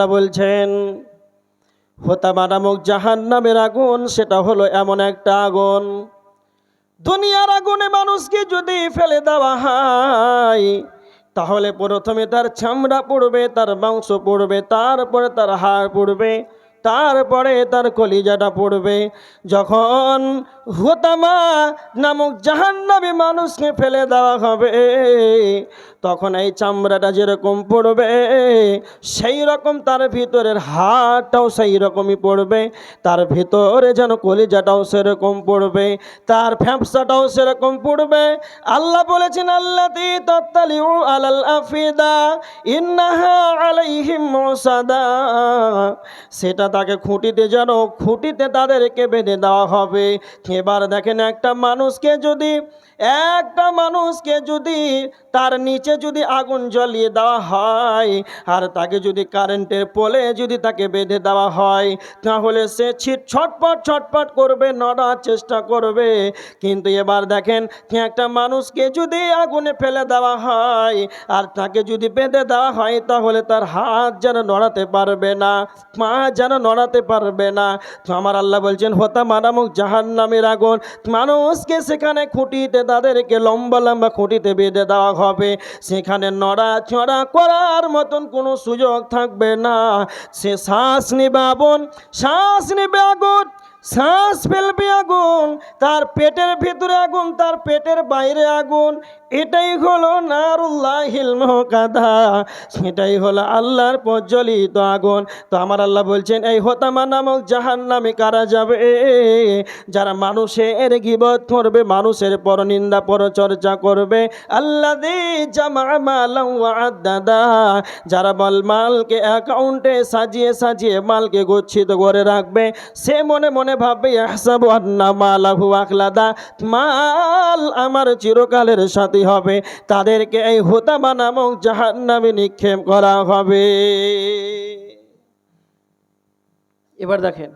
আল্লাহ বলছেন হোতামা নামক জাহান্নামের আগুন, সেটা হলো এমন একটা আগুন, দুনিয়ার আগুনে মানুষকে যদি ফেলে দেওয়া হয় তাহলে প্রথমে তার চামড়া পড়বে, তার মাংস পড়বে, তারপরে তার হাড় পড়বে, তারপরে তার কলিজাটা পড়বে। যখন হোতামা নামক জাহান্নামী মানুষকে ফেলে দেওয়া হবে তখন এই চামড়াটা যেরকম পড়বে সেই রকম তার ভিতরের হাড়টাও সেই রকমই পড়বে, তার ভিতরে যেন কলিজাটাও সেরকম পড়বে, তার ফ্যাপসাটাও সেরকম পড়বে। আল্লাহ বলেছেন আল্লাতী তাত্তালিউ আলাল আফিদা ইন্নাহা আলাইহিম মুসাদা, সেটা তাকে খুঁটিতে যেন খুঁটিতে তাদেরকে বেঁধে দেওয়া হবে। এবার দেখেন একটা মানুষকে যদি তার নিচে যদি আগুন জ্বালিয়ে দেওয়া হয় আর তাকে যদি কারেন্টের পোলে যদি তাকে বেঁধে দেওয়া হয় তাহলে সে ছটপট করবে, নড়ার চেষ্টা করবে। কিন্তু এবার দেখেন একটা মানুষকে যদি আগুনে ফেলে দেওয়া হয় আর তাকে যদি বেঁধে দেওয়া হয় তাহলে তার হাত যেন নড়াতে পারবে না, পা যেন নড়াতে পারবে না। তো আমার আল্লাহ বলছেন হোতামা নামক জাহান্নামের আগুন, মানুষকে সেখানে খুঁটিতে তাদেরকে লম্বা লম্বা খুঁটিতে বেঁধে দেওয়া হবে, সেখানে নড়াচড়া করার মতন কোনো সুযোগ থাকবে না। সে শ্বাস নেবে আগুন, শ্বাস ফেলবে আগুন, তার পেটের ভিতরে আগুন, তার পেটের বাইরে আগুন। এটাই হলো নারুল্লাহিল মুকাদ্দা, সেটাই হলো আল্লাহর প্রজ্বলিত আগুন। তো আমার আল্লাহ বলছেন এই হোতামা নামক জাহান্নামে কারা যাবে? যারা মানুষের গীবত করবে, মানুষের পরনিন্দা পরচর্চা করবে। আল্লাযী জামা মালান ওয়া আদ্দাদা, যারা মালকে অ্যাকাউন্টে সাজিয়ে মালকে গচ্ছিত করে রাখবে, সে মনে মনে ভাববে ইয়াহসাবু আন্না মালাহু আখলাদা, মাল আমার চিরকালের সাথী হবে। তাদেরকে এই হোতামা নামক জাহান্নামে নিক্ষেপ করা হবে। এবার দেখেন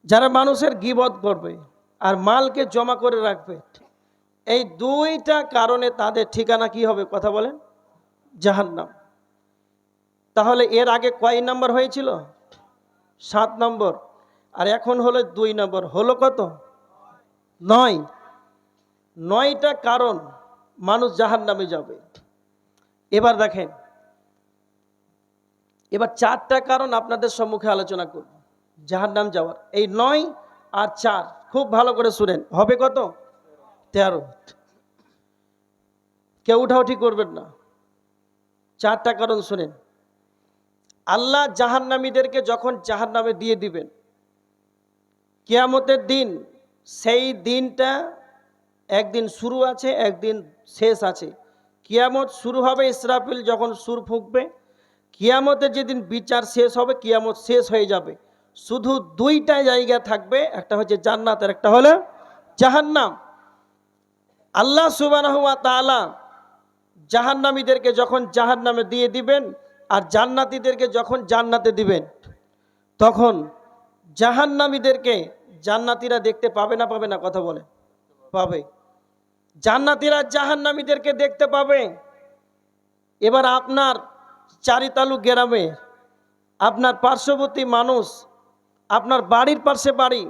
যারা মানুষের গীবত করবে আর মালকে জমা করে রাখবে, এই দুইটা কারণে তাদের ঠিকানা কি হবে? কথা বলেন, জাহান্নাম। তাহলে এর আগে কয় নাম্বার হয়েছিল? 7 নম্বর, আর এখন হলো 2 নম্বর, হলো কত? 9টা কারণ মানুষ জাহান্নামে যাবে। এবার দেখেন, এবার 4টা কারণ আপনাদের সম্মুখে আলোচনা করব জাহান্নাম যাওয়ার। এই 9 আর 4 খুব ভালো করে শুনেন, হবে কত? 13। কেউ উঠাউঠি করবেন না, 4টা কারণ শুনেন। আল্লাহ জাহান্নামীদেরকে যখন জাহান্নামে দিয়ে দিবেন কিয়ামতের দিন, সেই দিনটা একদিন শুরু আছে, একদিন শেষ আছে। কিয়ামত শুরু হবে ইসরাফিল যখন সুর ফুঁকবে, কিয়ামতের যেদিন বিচার শেষ হবে, কিয়ামত শেষ হয়ে যাবে। শুধু 2টা জায়গা থাকবে, একটা হচ্ছে জান্নাত আর একটা হলো জাহান্নাম। আল্লাহ সুবহানাহু ওয়া তাআলা জাহান্নামীদেরকে যখন জাহান্নামে দিয়ে দিবেন আর জান্নাতীদেরকে যখন জান্নাতে দিবেন, তখন জাহান্নামীদেরকে জান্নাতীরা দেখতে পাবে না পাবে না? কথা বলে, পাবে। জান্নাতীরা জাহান্নামীদেরকে দেখতে পাবে। এবার আপনার চারিতালু গ্রামে আপনার পার্শ্ববর্তী মানুষ, আপনার বাড়ির পাশে বাড়ি,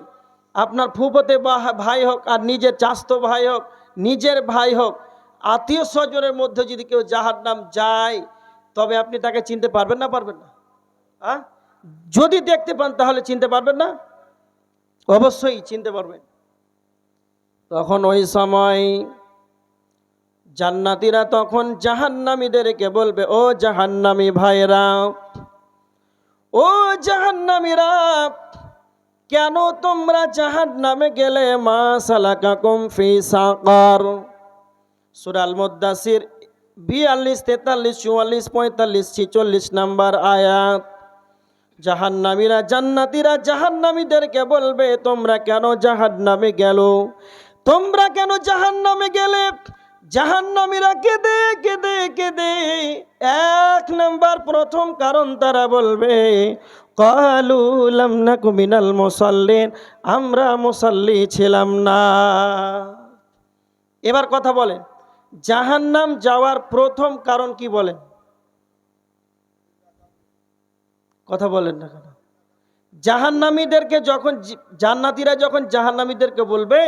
আপনার ফুফতে ভাই হোক আর নিজের চাস্তো ভাই হোক, নিজের ভাই হোক, আত্মীয় স্বজনের মধ্যে যদি কেউ জাহান্নাম যায় তবে আপনি তাকে চিনতে পারবেন না পারবেন না? যদি দেখতে পান তাহলে চিনতে পারবেন না? অবশ্যই চিনতে পারবেন। তখন ওই সময় জান্নাতীরা তখন জাহান্নামীদেরকে বলবে, ও জাহান্নামী ভাইরা, ও জাহান্নামীরা, কেন তোমরা জাহান্নামে গেলে? মা সালাকাকুম ফি সাকার। সূরা আল মুদ্দাসির 42, 43, 44, 45, 46 নাম্বার আয়াত। জাহান্নামীরা জান্নাতীরা জাহান্নামীদেরকে বলবে, তোমরা কেন জাহান্নামে গেল? তোমরা কেন জাহান্নামে গেলে? জাহান্নামীরা কেঁদে কেঁদে কেঁদে 1 নাম্বার প্রথম কারণ তারা বলবে, ক্বালু লাম নাকু মিনাল মুসাল্লিন, আমরা মুসাল্লি ছিলাম না। এবার কথা বলেন, জাহান্নাম যাওয়ার প্রথম কারণ কি বলেন? কথা বলেন না কেন? জাহান্নামীদেরকে যখন জান্নাতীরা যখন জাহান্নামীদেরকে বলবে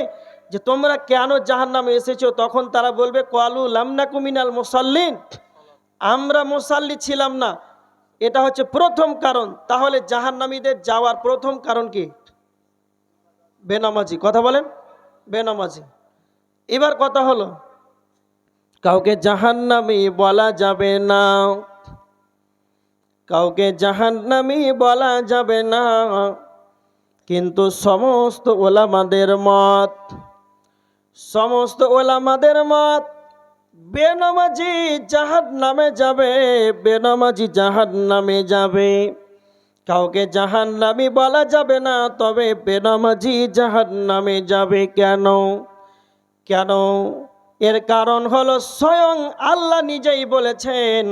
যে তোমরা কেন জাহান্নামে এসেছো, তখন তারা বলবে ক্বালু লাম নাকু মিনাল মুসাল্লিন, আমরা মুসাল্লি ছিলাম না। এটা হচ্ছে প্রথম কারণ। তাহলে জাহান্নামীদের যাওয়ার প্রথম কারণ কি? বেনামাজি। কথা বলেন, বেনামাজি। এবার কথা হলো, কাউকে জাহান্নামী বলা যাবে না, কাউকে জাহান্নামী বলা যাবে না, কিন্তু সমস্ত ওলামাদের মত, সমস্ত ওলামাদের মত বেনামাজি জাহান্নামে যাবে, বেনামাজি জাহান্নামে যাবে। কাউকে জাহান্নামী বলা যাবে না, তবে বেনামাজি জাহান্নামে যাবে। কেন? কেন? এর কারণ হলো স্বয়ং আল্লাহ নিজেই বলেছেন,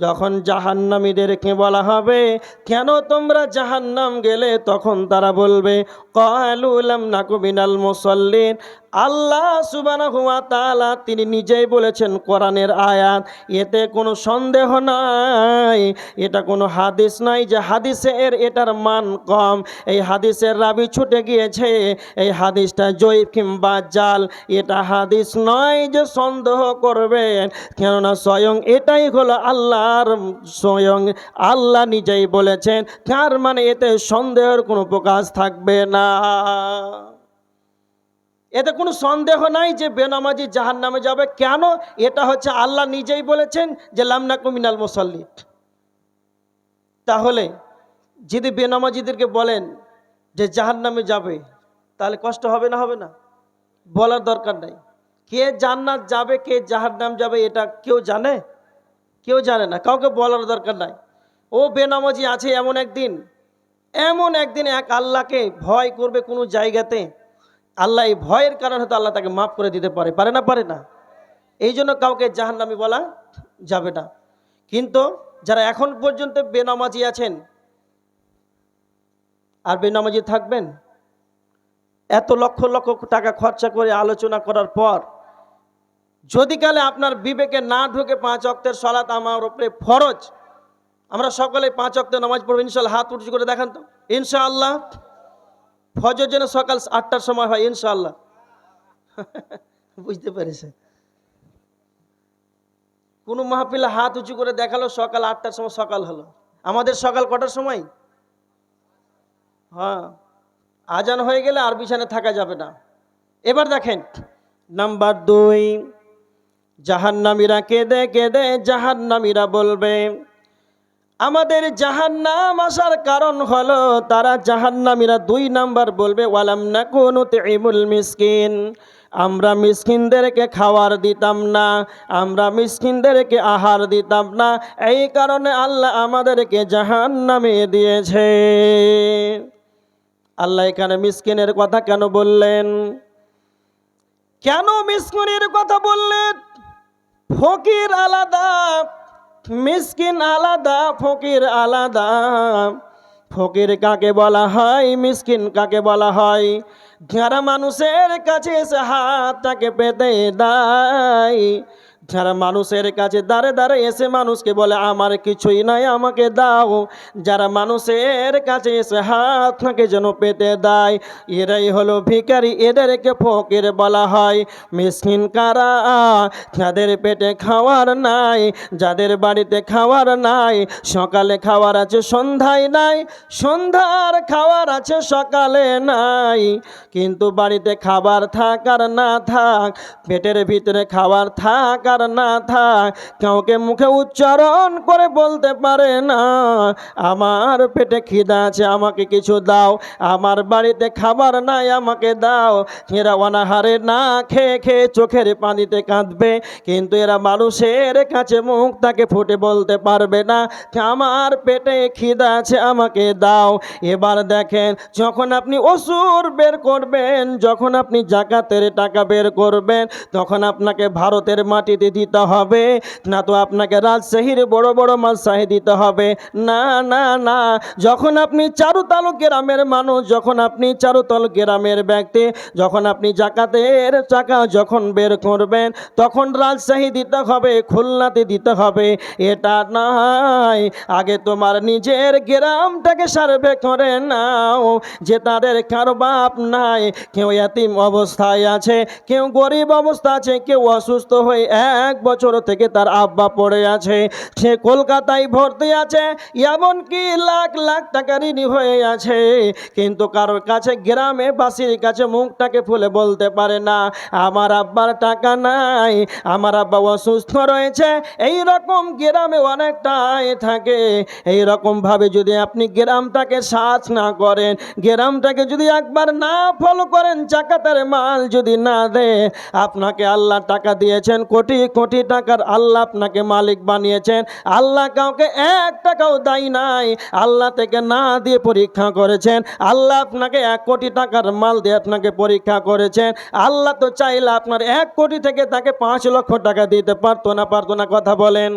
যখন জাহান্নামীদেরকে বলা হবে কেন তোমরা জাহান্নাম গেলে, তখন তারা বলবে ক্বালু লাম নাকু মিনাল মুসাল্লিন। আল্লাহ সুবহানাহু ওয়া তাআলা তিনি নিজেই বলেছেন, কোরআনের আয়াত, এতে কোনো সন্দেহ নাই, এটা কোনো হাদিস নাই যে হাদিসের এটার মান কম, এই হাদিসের রাবি ছুটে গিয়েছে, এই হাদিসটা জয়ীফ কিংবা জাল, এটা হাদিস নয় যে সন্দেহ করবেন। কেননা স্বয়ং এটাই হলো আল্লাহর, স্বয়ং আল্লাহ নিজেই বলেছেন, তার মানে এতে সন্দেহের কোনো প্রকাশ থাকবে না। এতে কোনো সন্দেহ নাই যে বেনামাজি জাহান্নামে যাবে। কেন? এটা হচ্ছে আল্লাহ নিজেই বলেছেন যে লাম নাকু মিনাল মুসাল্লিন। তাহলে যদি বেনামাজিদেরকে বলেন যে জাহান্নামে যাবে, তাহলে কষ্ট হবে না? হবে না? বলার দরকার নাই। কে জান্নাত যাবে কে জাহান্নাম যাবে এটা কেউ জানে? কেউ জানে না, কাউকে বলার দরকার নাই। ও বেনামাজি আছে, এমন একদিন এক আল্লাহকে ভয় করবে কোনো জায়গাতে, আল্লাহ এই ভয়ের কারণে হয়তো আল্লাহ তাকে মাফ করে দিতে পারে। পারে না? পারে না? এই জন্য কাউকে জাহান্নামী বলা যাবে না। কিন্তু যারা এখন পর্যন্ত বেনামাজি আছেন আর বেনামাজি থাকবেন, এত লক্ষ লক্ষ টাকা খরচা করে আলোচনা করার পর যদি কালে আপনার বিবেকে না ঢুকে 5 ওয়াক্তের সালাত আমার উপরে ফরজ, আমরা সকলে 5 ওয়াক্তের নামাজ পড়ব ইনশাআল্লাহ। হাত উঁচু করে দেখান তো ইনশাআল্লাহ। ফজর যেন সকাল 8টার সময় হয় ইনশাআল্লাহ। বুঝতে পেরেছে? কোন মাহফিলে হাত উঁচু করে দেখালো সকাল 8টার সময় সকাল হলো, আমাদের সকাল কটার সময়? হ্যাঁ, আজান হয়ে গেলে আর বিছানে থাকা যাবে না। এবার দেখেন নাম্বার 2, জাহান্নামীরা কেঁদে কেঁদে জাহান্নামীরা বলবে, আমাদের জাহান্নাম আসার কারণ হলো, তারা জাহান্নামীরা 2 নাম্বার বলবে ওয়ালাম নাকু নুতঈমুল মিসকিন, আমরা মিসকিনদেরকে খাবার দিতাম না, আমরা মিসকিনদেরকে আহার দিতাম না, এই কারণে আল্লাহ আমাদেরকে জাহান্নামে দিয়েছে। আল্লাহ এখানে মিসকিনের কথা কেন বললেন? কেন মিসকিনের কথা বললেন? ফকির আলাদা, মিসকিন আলাদা, ফকির আলাদা। ফকির কাকে বলা হয়, মিসকিন কাকে বলা হয়? যারা মানুষের কাছে এসে হাতটাকে পেতে দেয়, যারা মানুষের কাছে দাঁড়ে দাঁড়ে এসে মানুষকে বলে আমার কিছুই নাই আমাকে দাও, যারা মানুষের কাছে এসে হাতটাকে যেন পেতে দেয়, এরাই হলো ভিখারি, এদেরকে ফকির বলা হয়। মিসকিন কারা? যাদের পেটে খাওয়ার নাই, যাদের বাড়িতে খাওয়ার নাই, সকালে খাওয়ার আছে সন্ধ্যায় নাই, সন্ধ্যার খাওয়ার আছে সকালে নাই, কিন্তু বাড়িতে খাবার থাক আর না থাক, পেটের ভিতরে খাবার থাক আর না থাক, কাউকে মুখে উচ্চারণ করে বলতে পারে না আমার পেটে খিদা আছে আমাকে কিছু দাও, আমার বাড়িতে খাবার নাই আমাকে দাও। এরা অনাহারে না খেয়ে খেয়ে চোখের পানিতে কাঁদবে, কিন্তু এরা মানুষের কাছে মুখ তাকে ফুটে বলতে পারবে না আমার পেটে খিদা আছে আমাকে দাও। এবার দেখেন, যখন আপনি ওসুর বের করবেন, যখন আপনি জাকাতের টাকা বের করবেন, তখন আপনাকে ভারতের মাটিতে দিতে হবে, না তো আপনাকে রাজশাহীর বড় বড় মাদ্রাসায় দিতে হবে। না না না, যখন আপনি চারুতাল গ্রামের মানুষ, যখন আপনি চারুতাল গ্রামের ব্যক্তি, যখন আপনি জাকাতের টাকা যখন বের করবেন, তখন রাজশাহী দিতে হবে, খুলনাতে দিতে হবে। এটা নাই, আগে তোমার নিজের গ্রামটাকে সার্ভে করে নাও, যে তাদের কারো বাপ নাই, কেউ এতিম অবস্থায় আছে, কেউ গরিব অবস্থা আছে, কেউ অসুস্থ হয়ে 1 বছর থেকে তার আব্বা পড়ে আছে, সে কলকাতায় ভর্তি আছে, এমনকি লাখ লাখ টাকা ঋণী হয়ে আছে, কিন্তু কারোর কাছে গ্রামে বাসির কাছে মুখটাকে ফুলে বলতে পারে না আমার আব্বার টাকা নাই, আমার আব্বা অসুস্থ রয়েছে। এই রকম গ্রামে অনেকটাই থাকে। এই রকম ভাবে যদি আপনি গ্রামটাকে সাথ না করেন, গ্রামটাকে যদি একবার না ফলো করেন, জাকাতের মাল যদি না দেন, আপনাকে আল্লাহ টাকা দিয়েছেন কোটি কোটি টাকার, আল্লাহ আপনাকে মালিক বানিয়েছেন, আল্লাহ কাউকে 1 টাকাও দেয় নাই, আল্লাহ থেকে না দিয়ে পরীক্ষা করেছেন, আল্লাহ আপনাকে 1 কোটি টাকার মাল দিয়ে আপনাকে পরীক্ষা করেছেন। আল্লাহ তো চাইলে আপনার 1 কোটি থেকে তাকে 5 লক্ষ টাকা দিতে পারতো না? পারতো না? কথা বলেন,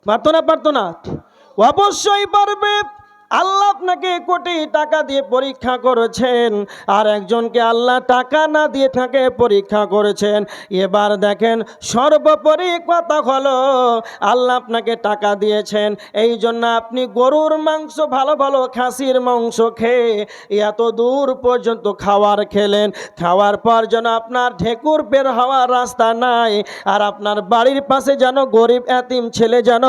পারতো না? পারতো না? অবশ্যই পারবে। আল্লাহ আপনাকে কোটি টাকা দিয়ে পরীক্ষা করেছেন, আর একজনকে আল্লাহ টাকা না দিয়ে তাকে পরীক্ষা করেছেন। এবার দেখেন, সর্বোপরি কথা হলো আল্লাহ আপনাকে টাকা দিয়েছেন, এই জন্য আপনি গরুর মাংস, ভালো ভালো খাসির মাংস খেয়ে এত দূর পর্যন্ত খাবার খেলেন, খাওয়ার পর যেন আপনার ঢেকুর বের হওয়ার রাস্তা নাই, আর আপনার বাড়ির পাশে যেন গরিব এতিম ছেলে যেন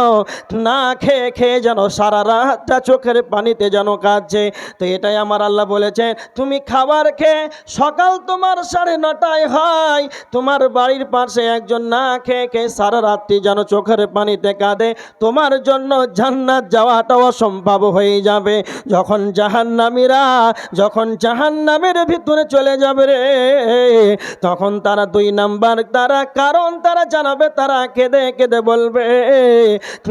না খেয়ে খেয়ে যেন সারা রাতটা চোখের পানিতে যেন কাঁদছে। তো এটাই আমার আল্লাহ বলেছেন, তুমি খাবার খেয়ে সকাল তোমার 9:30 হয়, তোমার বাড়ির পাশে একজন না খেয়ে খেয়ে সারা রাত্রি যেন চোখের পানিতে কাঁদে, তোমার জন্য জান্নাত যাওয়াটাও অসম্ভব হয়ে যাবে। যখন জাহান্নামের ভিতরে চলে যাবে রে, তখন তারা 2 নাম্বার কারণ তারা জানাবে, তারা কেঁদে কেঁদে বলবে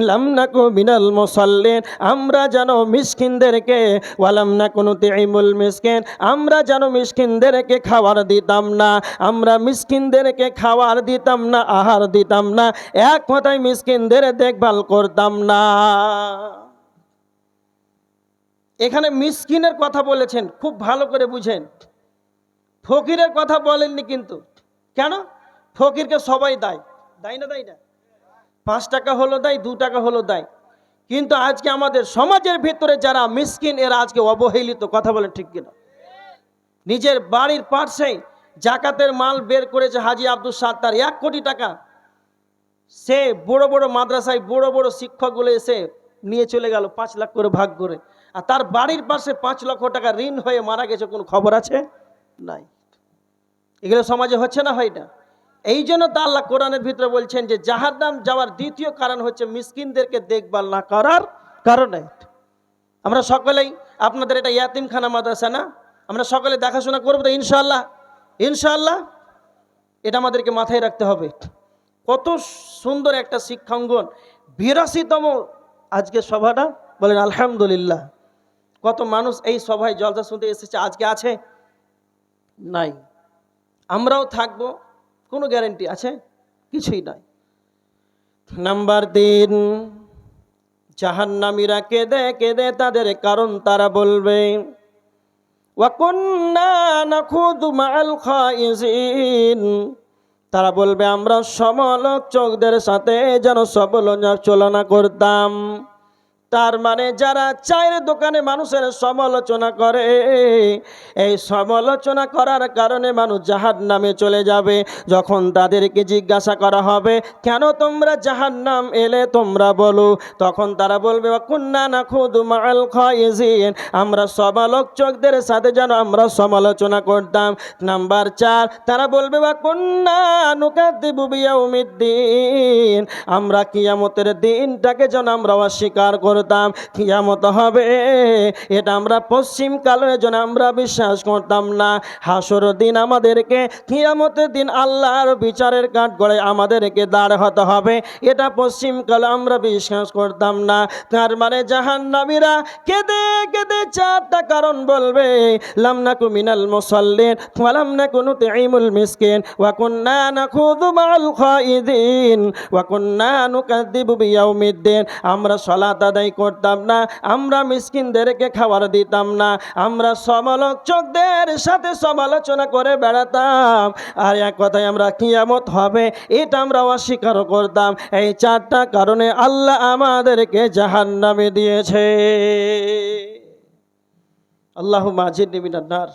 লাম নাকু মিনাল মুসাল্লিন, আমরা যেন মিসকিনদেরকে, ওয়ালাম নাকু নুতিইমুল মিসকিন, আমরা যেন মিসকিনদেরকে খাবার দিতাম না, আমরা মিসকিনদেরকে খাবার দিতাম না, আহার দিতাম না, এক কথায় মিসকিনদের দেখভাল করতাম না। এখানে মিসকিনের কথা বলেছেন, খুব ভালো করে বুঝেন, ফকিরের কথা বলেননি কিন্তু। কেন? ফকিরকে সবাই দেয়, দেয় না? দেয় না? 5 টাকা হলো দেয়, 2 টাকা হলো দেয়, কিন্তু আজকে আমাদের সমাজের ভিতরে যারা মিসকিন, এরা আজকে অবহেলিত। কথা বলেন ঠিক কিনা? নিজের বাড়ির পাশে জাকাতের মাল বের করেছে হাজি আব্দুল সাত্তার, 1 কোটি টাকা, সে বড় বড় মাদ্রাসায় বড় বড় শিক্ষকগুলো এসে নিয়ে চলে গেল 5 লাখ করে ভাগ করে, আর তার বাড়ির পাশে 5 লক্ষ টাকা ঋণ হয়ে মারা গেছে, কোনো খবর আছে? নাই। এগুলো সমাজে হচ্ছে না? হয় না? এই জন্য তো আল্লাহ কোরআনের ভিতরে বলছেন যে জাহান্নাম যাওয়ার দ্বিতীয় কারণ হচ্ছে মিসকিনদেরকে দেখভাল না করার কারণে। আমরা সকলেই, আপনাদের এটা ইয়াতিমখানা মাদ্রাসা না, আমরা সকলে দেখাশোনা করবো তো ইনশাআল্লাহ? ইনশাআল্লাহ এটা আমাদেরকে মাথায় রাখতে হবে। কত সুন্দর একটা শিক্ষাঙ্গন, 82তম আজকে সভাটা, বলেন আলহামদুলিল্লাহ। কত মানুষ এই সভায় জলসা শুনতে এসেছে, আজকে আছে? নাই। আমরাও থাকবো, কোনো গ্যারেন্টি আছে? কিছুই নাই। নাম্বার 3, জাহান্নামীরা কেঁদে কেঁদে তাদের কারণ তারা বলবে ওয়াকুন্না নাখুদু মাআল খাইজিন, তারা বলবে আমরা সমালোচকদের সাথে যেন সমালোচনা করতাম। তার মানে যারা চায়ের দোকানে মানুষের সমালোচনা করে, এই সমালোচনা করার কারণে মানুষ জাহান্নামে চলে যাবে। যখন তাদেরকে জিজ্ঞাসা করা হবে কেন তোমরা জাহান্নাম এলে, তোমরা বলো, তখন তারা বলবে কুন্না নাখুদু মাআল খাইজিন, আমরা সমালোচকদের সাথে যেন আমরা সমালোচনা করতাম। নাম্বার 4, তারা বলবে কুন্না নুকাযযিবু বিয়াউমিদ্দিন, আমরা কিয়ামতের দিনটাকে যেন আমরা অস্বীকার করতাম। করতাম কিয়ামত হবে, এটা আমরা পশ্চিম কালের জন্য আমরা বিশ্বাস করতাম না। হাসর দিন আমাদেরকে, কিয়ামতের দিন আল্লাহর বিচারের কাঠগড়ায় আমাদেরকে দাঁড় হতে হবে, এটা পশ্চিম কালে আমরা বিশ্বাস করতাম না। তার মানে জাহান্নামীরা কেঁদে কেঁদে চারটা কারণ বলবে, লাম নাকু মিনাল মুসাল্লিন ওয়া লাম নাকু নুতঈমুল মিসকিন ওয়া কুন্না নাখুযু মাআল খাইদিন ওয়া কুন্না নুকাযযিবু বিয়াউমিদ্দিন। আমরা সালাত আদায় করতাম না, আমরা মিসকিনদেরকে খাবার দিতাম না, আমরা সমালোচকদের সাথে সমালোচনা করে বেড়াতাম, আর এক কথায় আমরা কিয়ামত হবে এটা আমরা অস্বীকার করতাম। এই চারটা কারণে আল্লাহ আমাদেরকে জাহান্নামে দিয়েছে। আল্লাহুম্মা আজিরনি মিনান নার,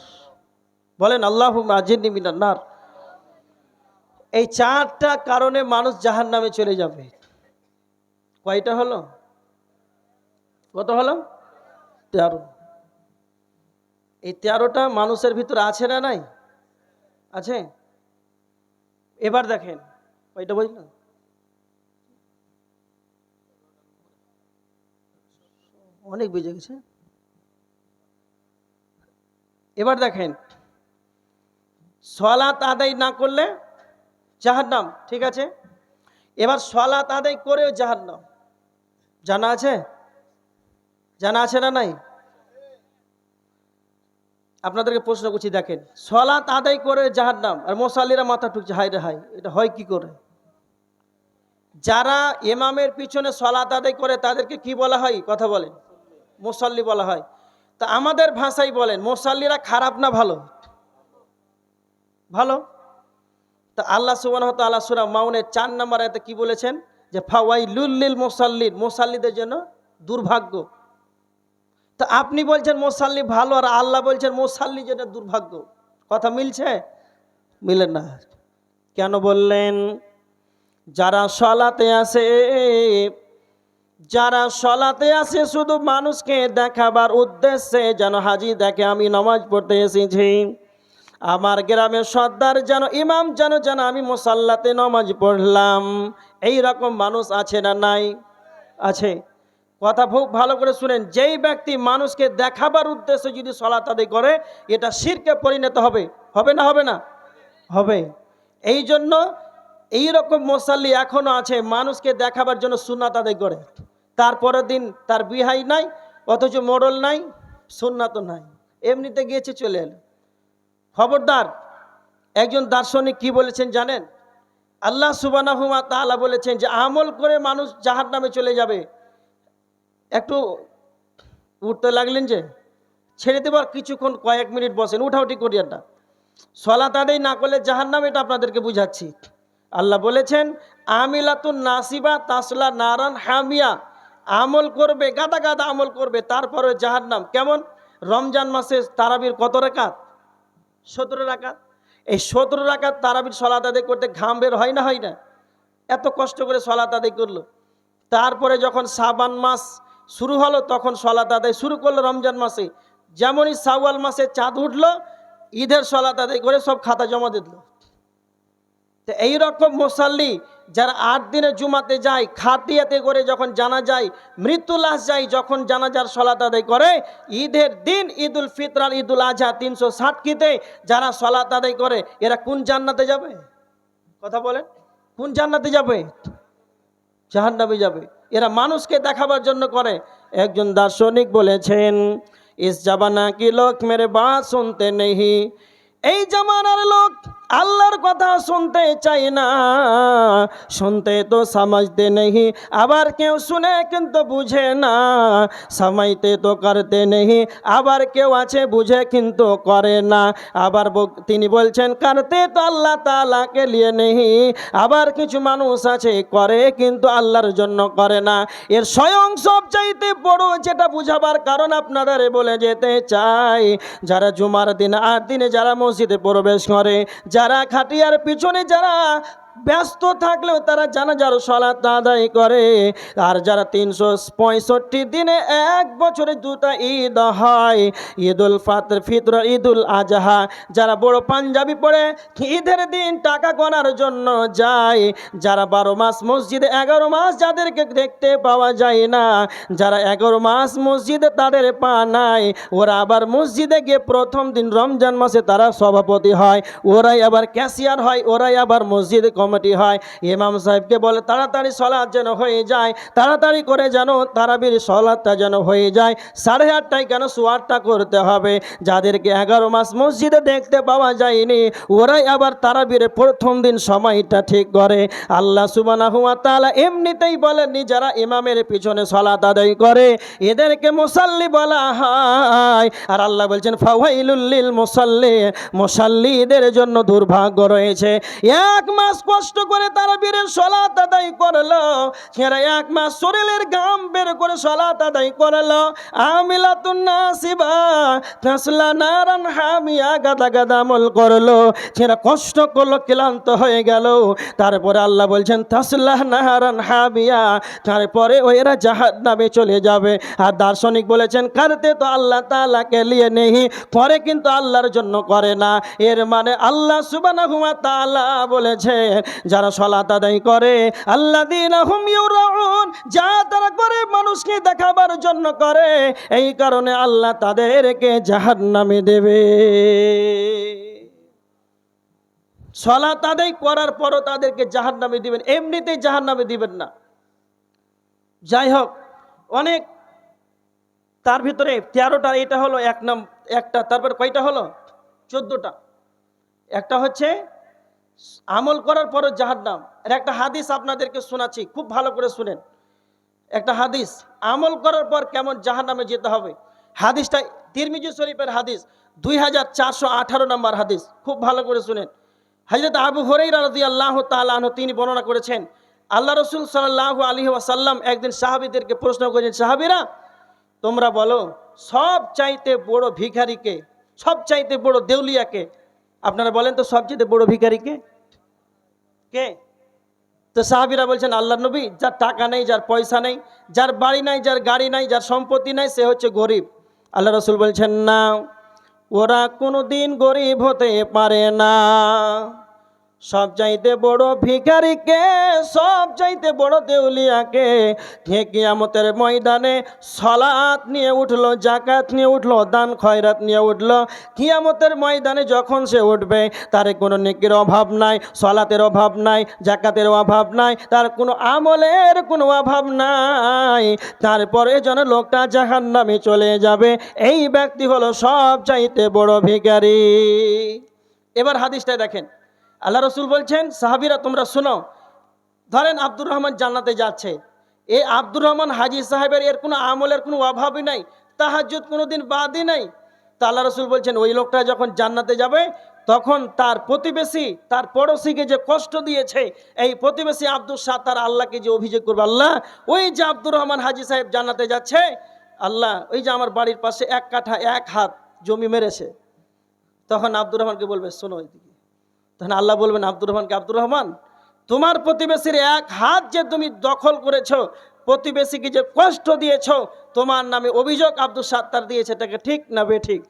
বলেন আল্লাহুম্মা আজিরনি মিনান নার। এই চারটা কারণে মানুষ জাহান্নামে চলে যাবে। কয়টা হলো? কত হলো? 13। এই 13টা মানুষের ভিতরে আছে না নাই? আছে। এবার দেখেন কয়টা বুঝলেন? অনেক বেজে গেছে। এবার দেখেন, সালাত আদায় না করলে জাহান্নাম, ঠিক আছে। এবার সালাত আদায় করেও জাহান্নাম, জানা আছে? জানা আছে না নাই? আপনাদেরকে প্রশ্ন করছি, দেখেন সালাত আদায় করে জাহান্নাম আর মুসাল্লিরা মাথা ঠুকছে, হায় রে হায়, এটা হয় কি করে? যারা ইমামের পিছনে সালাত আদায় করে তাদেরকে কি বলা হয়? কথা বলেন, মুসাল্লি বলা হয়। তা আমাদের ভাষায় বলেন, মুসাল্লিরা খারাপ না ভালো? ভালো। তা আল্লাহ সুবহানাহু ওয়া তাআলা সূরা মাউনের 4 নম্বর আয়াতে কি বলেছেন? যে ফাওয়াইলুল লিল মুসাল্লিন, মুসাল্লিদের জন্য দুর্ভাগ্য। তা আপনি বলছেন মুসাল্লি ভালো, আর আল্লাহ বলছেন মুসাল্লি জন্য দুর্ভাগ্য, কথা মিলছে? মিলে না। কেন বললেন? যারা সালাতে আসে, যারা সালাতে আসে শুধু মানুষকে দেখাবার উদ্দেশ্যে, যেন হাজি দেখে আমি নামাজ পড়তে এসেছি, আমার গ্রামের সর্দার যেন, ইমাম যেন যেন আমি মুসাল্লাতে নামাজ পড়লাম, এই রকম মানুষ আছে না নাই? আছে। কথা খুব ভালো করে শুনেন, যেই ব্যক্তি মানুষকে দেখাবার উদ্দেশ্যে যদি সালাত আদায় করে, এটা শিরকে পরিণত হবে। হবে না? হবে না? হবে। এই জন্য এই রকম মুসাল্লি এখনো আছে, মানুষকে দেখাবার জন্য সুন্নাত আদায় করে, তারপরের দিন তার বিহাই নাই, অথচ মোড়ল নাই, সুন্নাত নাই, এমনিতে গিয়েছে চলে এলো। খবরদার। একজন দার্শনিক কি বলেছেন জানেন? আল্লাহ সুবহানাহু ওয়া তাআলা বলেছেন যে আমল করে মানুষ জাহান্নামে চলে যাবে। একটু উঠতে লাগলেন যে, ছেড়ে দেবার কিছুক্ষণ কয়েক মিনিট বসেন, উঠাউঠি করিয়েন না। সালাত আদায় না করলে জাহান্নাম, এটা আপনাদেরকে বুঝাচ্ছি। আল্লাহ বলেছেন আমিলাতুন নাসিবা তাসলা নারান হামিয়া, আমল করবে, গাদা গাদা আমল করবে, তারপরে জাহান্নাম। কেমন? রমজান মাসে তারাবির কত রাকাত? 17 রাকাত। এই 17 রাকাত তারাবির সালাত আদায় করতে ঘাম বের হয় না? হয় না? এত কষ্ট করে সালাত আদায় করলো, তারপরে যখন শাবান মাস শুরু হলো তখন সালাত আদায় শুরু করলো রমজান মাসে। যেমনই শাওয়াল মাসে চাঁদ উঠলো, ঈদের সালাত আদায় করে সব খাতা জমা দিল। তো এইরকম মুসাল্লি যারা 8 দিনে জুমাতে যায়, খাটিয়াতে করে যখন জানা যায়, মৃত্যু লাশ যায়, যখন জানাজার সালাত আদায় করে, ঈদের দিন ঈদুল ফিতর আর ঈদুল আজহা 360 যারা সালাত আদায় করে, এরা কোন জান্নাতে যাবে? কথা বলেন, কোন জান্নাতে যাবে? জাহান্নামে যাবে। এরা মানুষকে দেখাবার জন্য করে। একজন দার্শনিক বলেছেন, ইস জামানা কি লোক মেরে বাত শুনতে নেই, এই জামানার লোক আল্লাহর কথা শুনতে চাই না, শুনতে তো সমঝতে নেই, আবার কেউ শুনে কিন্তু বুঝে না, সময়তে তো করতে নেই, আবার কেউ আছে বুঝে কিন্তু করে না, আবার তিনি বলছেন করতে তো আল্লাহ তাআলাকে লিয়ে নেই, আবার কিছু মানুষ আছে করে কিন্তু আল্লাহর জন্য করে না। এর স্বয়ং সবচাইতে বড় যেটা বুঝাবার কারণ আপনাদের বলে যেতে চাই, যারা জুমার দিন 8 দিনে যারা মসজিদে প্রবেশ করে, যারা খাটিয়ার পিছনে যারা ব্যস্ত থাকলেও তারা জানাজার সালাত আদায় করে। আর যারা 365 দিনে এক বছরে দুটা ঈদ হয়, ঈদুল ফিতর, ঈদুল আজহা, যারা বড় পাঞ্জাবি পরে ঈদের দিন টাকা গোনার জন্য যায়, যারা 12 মাস মসজিদে, 11 মাস যাদেরকে দেখতে পাওয়া যায় না, যারা 11 মাস মসজিদে তাদের পা নাই, ওরা আবার মসজিদে গিয়ে প্রথম দিন রমজান মাসে তারা সভাপতি হয়, ওরাই আবার ক্যাশিয়ার হয়, ওরাই আবার মসজিদ কমিটি হয়। ইমাম সাহেবকে বলে তাড়াতাড়ি সলাৎ যেন হয়ে যায়, তাড়াতাড়ি করে যেন তারাবির সলাৎটা যেন হয়ে যায়, 8:30টায় কেন 8:15টা করতে হবে। যাদেরকে 11 মাস মসজিদে দেখতে পাওয়া যায়নি, ওরাই আবার তারাবির প্রথম দিন সময়টা ঠিক করে। আল্লাহ সুবহানাহু ওয়া তাআলা এমনিতেই বলেননি যারা ইমামের পিছনে সলাত আদায় করে এদেরকে মুসাল্লি বলা হয়। আর আল্লাহ বলছেন ফাওয়াইলুল লিল মুসাল্লিন, মুসাল্লিদের জন্য দুর্ভাগ্য রয়েছে। 1 মাস কষ্ট করে তারাবির সলাত আদায় করলো, এরা 1 মাস শরীরের ঘাম বের করে সলাত আদায় করলো, আমিলাতুন নাসিবা তাসলা নারান হামিয়া, গাদা গাদা আমল করলো, এরা কষ্ট করলো, ক্লান্ত হয়ে গেল। তারপরে আল্লাহ বলছেন তাসলা নারান হামিয়া, তারপরে ওরা জাহান্নামে চলে যাবে। আর দার্শনিক বলেছেন করতে তো আল্লাহ তাআলাকে লিয়ে নেই, করে কিন্তু আল্লাহর জন্য করে না। এর মানে আল্লাহ সুবহানাহু ওয়া তাআলা বলেছে যারা সালাত আদায় করে আল্লাযীনা হুম ইউরাউন, যা তারা করে মানুষকে দেখাবার জন্য করে, এই কারণে আল্লাহ তাদেরকে জাহান্নামে দেবে। সালাত আদায় করার পরও তাদেরকে জাহান্নামে দিবেন, এমনিতেই জাহান্নামে দিবেন না। যাই হোক, অনেক তার ভিতরে 13টা, এটা হলো একটা, তারপর কয়টা হলো 14টা। একটা হচ্ছে আমল করার পরও জাহান্নাম। এর একটা হাদিস আপনাদেরকে শোনাচ্ছি, খুব ভালো করে শুনেন। একটা হাদিস, আমল করার পর কেমন জাহান্নামে যেতে হবে। হাদিসটা তিরমিজি শরীফের হাদিস, 2418 নম্বর হাদিস, খুব ভালো করে শুনেন। হযরত আবু হুরায়রা রাদিয়াল্লাহু তাআলা আনহু তিনি বর্ণনা করেছেন, আল্লাহ রাসূল সাল্লাল্লাহু আলাইহি ওয়াসাল্লাম একদিন সাহাবীদেরকে প্রশ্ন করেছেন, সাহাবীরা তোমরা বলো সব চাইতে বড় ভিখারিকে, সব চাইতে বড় দেউলিয়াকে? আপনারা বলেন তো সব চাইতে বড় ভিখারিকে কে? তো সাহাবীরা বলছেন আল্লাহর নবী, যার টাকা নেই, যার পয়সা নেই, যার বাড়ি নাই, যার গাড়ি নাই, যার সম্পত্তি নাই, সে হচ্ছে গরিব। আল্লাহ রাসূল বলছেন না, ওরা কোনোদিন গরিব হতে পারে না। সব চাইতে বড় ভিখারিকে, সব চাইতে বড় দেউলিয়াকে, কিয়ামতের ময়দানে সালাত নিয়ে উঠলো, যাকাত নিয়ে উঠলো, দান খয়রাত নিয়ে উঠলো, কিয়ামতের ময়দানে যখন সে উঠবে তার কোনো নেকির অভাব নাই, সালাতের অভাব নাই, যাকাতের অভাব নাই, তার কোনো আমলের কোনো অভাব নাই, তারপরে যেন লোকটা জাহান্নামে চলে যাবে। এই ব্যক্তি হলো সব চাইতে বড় ভিখারি। এবার হাদিসটা দেখেন, আল্লাহ রসুল বলছেন সাহাবীরা তোমরা শোনো, ধরেন আব্দুর রহমান জান্নাতে যাচ্ছে, এই আব্দুর রহমান হাজী সাহেবের এর কোনো আমলের কোনো অভাবই নাই, তাহাজ্জুদ কোনোদিন বাদই নাই। তা আল্লাহ রসুল বলছেন ওই লোকটা যখন জান্নাতে যাবে তখন তার প্রতিবেশী, তার পড়োশিকে যে কষ্ট দিয়েছে, এই প্রতিবেশী আব্দুল সাত্তার আল্লাহকে যে অভিযোগ করবে, আল্লাহ ওই যে আব্দুর রহমান হাজী সাহেব জান্নাতে যাচ্ছে, আল্লাহ ওই যে আমার বাড়ির পাশে 1 কাঠা 1 হাত জমি মেরেছে। তখন আব্দুর রহমানকে বলবে শোনো ওইদিকে, তখন আল্লাহ বলবেন আব্দুর রহমানকে, আব্দুর রহমান তোমার প্রতিবেশীর 1 হাত যে তুমি দখল করেছ, প্রতিবেশীকে যে কষ্ট দিয়েছ, তোমার নামে অভিযোগ আব্দুল সাত্তার দিয়েছে, এটাকে ঠিক না বেঠিক?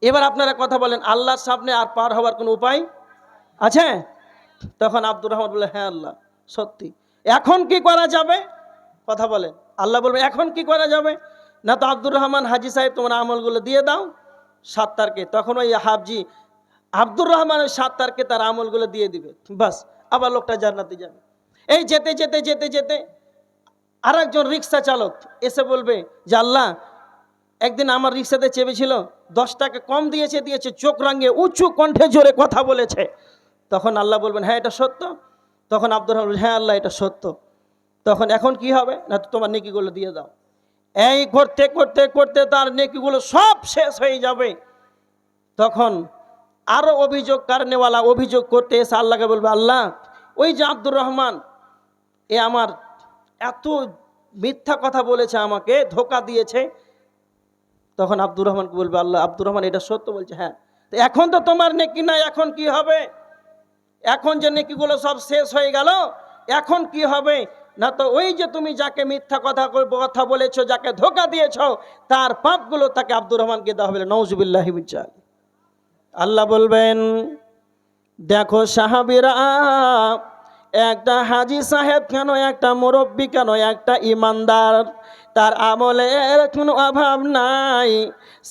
এবার আপনারা কথা বলেন, আল্লাহর সামনে আর পার হওয়ার কোনো উপায় আছে? তখন আব্দুর রহমান বলে হ্যাঁ আল্লাহ সত্যি, এখন কি করা যাবে? কথা বলেন। আল্লাহ বলবে এখন কি করা যাবে? না তো আব্দুর রহমান হাজী সাহেব তোমার আমলগুলো দিয়ে দাও সাত্তারকে। তখন ওই হাবজি আব্দুর রহমান ওই সাত্তারকে তার আমলগুলো দিয়ে দিবে, বাস আবার লোকটা জান্নাতে যাবে। এই যেতে যেতে যেতে যেতে আর একজন রিক্সা চালক এসে বলবে যে আল্লাহ একদিন আমার রিক্সাতে চেপেছিল, 10 টাকা কম দিয়েছে, চোখ রাঙিয়ে উঁচু কণ্ঠে জোরে কথা বলেছে। তখন আল্লাহ বলবেন হ্যাঁ এটা সত্য। তখন আব্দুর রহমান হ্যাঁ আল্লাহ এটা সত্য। তখন এখন কি হবে? না তোমার নেকিগুলো দিয়ে দাও। এই করতে করতে করতে তার নেকিগুলো সব শেষ হয়ে যাবে। তখন আরো অভিযোগ কারণেওয়ালা অভিযোগ করতে এসে আল্লাহকে বলবে আল্লাহ ওই যে আব্দুর রহমান, এ আমার এত মিথ্যা কথা বলেছে, আমাকে ধোকা দিয়েছে। তখন আব্দুর রহমানকে বলবে আল্লাহ আব্দুর রহমান এটা সত্য বলছে, হ্যাঁ। তো এখন তো তোমার নেকি নাই, এখন কি হবে? এখন যে নেকিগুলো সব শেষ হয়ে গেল, এখন কি হবে? না তো ওই যে তুমি যাকে মিথ্যা কথা বলেছো, যাকে ধোকা দিয়েছো, তার পাপগুলো তাকে আব্দুর রহমানকে দেওয়া হবে। নাউজুবিল্লাহি মিন যালিক। আল্লাহ বলবেন, দেখো সাহাবীরা, একটা হাজী সাহেব কেন, একটা মুরব্বী কেন, একটা ইমানদার, তার আমলের কোনো অভাব নাই।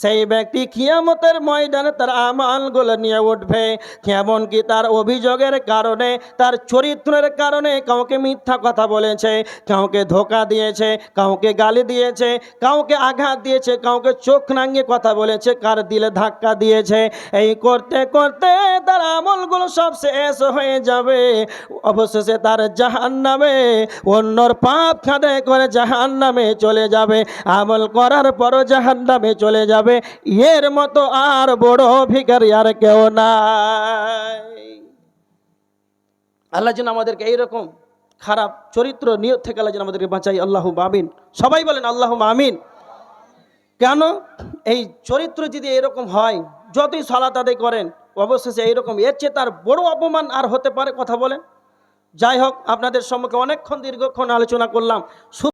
সেই ব্যক্তি কিয়ামতের ময়দানে তার আমলগুলো নিয়ে উঠবে। কেমন কি তার অভিযোগের কারণে, তার চরিত্রের কারণে কাউকে মিথ্যা কথা বলেছে, কাউকে ধোকা দিয়েছে, কাউকে গালি দিয়েছে, কাউকে আঘাত দিয়েছে, কাউকে চোখ রাঙিয়ে কথা বলেছে, কার দিলে ধাক্কা দিয়েছে, এই করতে করতে তার আমলগুলো সব শেষ হয়ে যাবে। অবশেষে তার জাহান্নামে, অন্যর পাপ খাদে করে জাহান্নামে চলে যাবে, আমল করার পরও জাহান্নামে চলে যাবে। এর মতো আর বড় ভিখারি আর কেউ নাই। আল্লাহ যেন আমাদেরকে এইরকম খারাপ চরিত্র নিয়ত থেকে আল্লাহ যেন আমাদেরকে বাঁচাই। আল্লাহুম্মা আমিন। সবাই বলেন আল্লাহুম্মা আমিন। কেন? এই চরিত্র যদি এরকম হয়, যতই সালাত আদায় করেন, অবশেষে এইরকম, এর চেয়ে তার বড় অপমান আর হতে পারে? কথা বলেন। যাই হোক, আপনাদের সম্মুখে অনেকক্ষণ দীর্ঘক্ষণ আলোচনা করলাম।